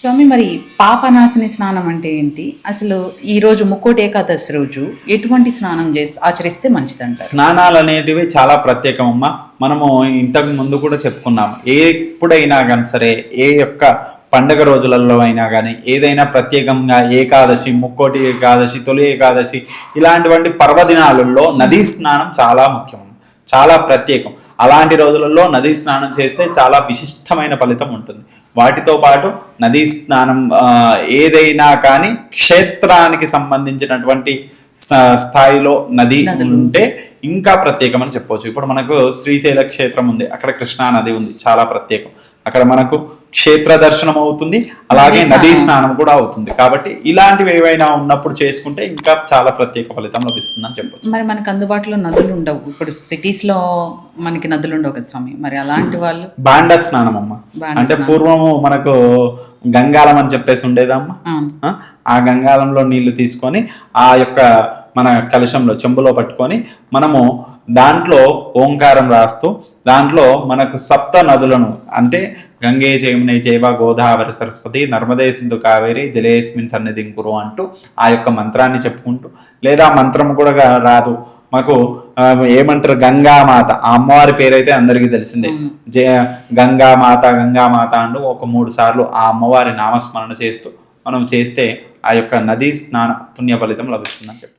స్వామి, మరి పాపనాశిని స్నానం అంటే ఏంటి? అసలు ఈ రోజు ముక్కోటి ఏకాదశి రోజు ఎటువంటి స్నానం ఆచరిస్తే మంచిదంట? స్నానాలు అనేటివి చాలా ప్రత్యేకం అమ్మా. మనము ఇంతకు ముందు కూడా చెప్పుకున్నాం. ఎప్పుడైనా కానీ సరే, ఏ యొక్క పండగ రోజులలో అయినా కానీ, ఏదైనా ప్రత్యేకంగా ఏకాదశి, ముక్కోటి ఏకాదశి, తొలి ఏకాదశి ఇలాంటివంటి పర్వదినాలలో నదీ స్నానం చాలా ముఖ్యం, చాలా ప్రత్యేకం. అలాంటి రోజులలో నదీ స్నానం చేస్తే చాలా విశిష్టమైన ఫలితం ఉంటుంది. వాటితో పాటు నదీ స్నానం ఏదైనా కానీ క్షేత్రానికి సంబంధించినటువంటి స్థాయిలో నది ఉంటే ఇంకా ప్రత్యేకమని చెప్పవచ్చు. ఇప్పుడు మనకు శ్రీశైల క్షేత్రం ఉంది, అక్కడ కృష్ణా నది ఉంది, చాలా ప్రత్యేకం. అక్కడ మనకు క్షేత్ర దర్శనం అవుతుంది, అలాగే నదీ స్నానం కూడా అవుతుంది. కాబట్టి ఇలాంటివి ఏవైనా ఉన్నప్పుడు చేసుకుంటే ఇంకా చాలా ప్రత్యేక ఫలితం లభిస్తుందని చెప్పొచ్చు. మరి మనకు అందుబాటులో నదులు ఉండవు, ఇప్పుడు సిటీస్ లో మనకి నదులు ఉండవు కదా స్వామి, మరి అలాంటి వాళ్ళు బాండ స్నానం అమ్మ. అంటే పూర్వము మనకు గంగాలం అని చెప్పేసి ఉండేదమ్మా. ఆ గంగాలంలో నీళ్లు తీసుకొని ఆ యొక్క మన కలశంలో చెంబులో పట్టుకొని మనము దాంట్లో ఓంకారం రాస్తూ దాంట్లో మనకు సప్త నదులను, అంటే గంగే జయమునే జైవ గోదావరి సరస్వతి నర్మదే సింధు కావేరి జలేస్మిన్ సన్నిధిం కురు అంటూ ఆ యొక్క మంత్రాన్ని చెప్పుకుంటూ, లేదా మంత్రం కూడా రాదు మాకు, ఏమంటారు, గంగామాత, ఆ అమ్మవారి పేరైతే అందరికీ తెలిసిందే. గంగామాత అంటూ ఒక 3 సార్లు ఆ అమ్మవారి నామస్మరణ చేస్తూ మనం చేస్తే ఆ యొక్క నదీ స్నాన పుణ్య ఫలితం లభిస్తుందని చెప్పి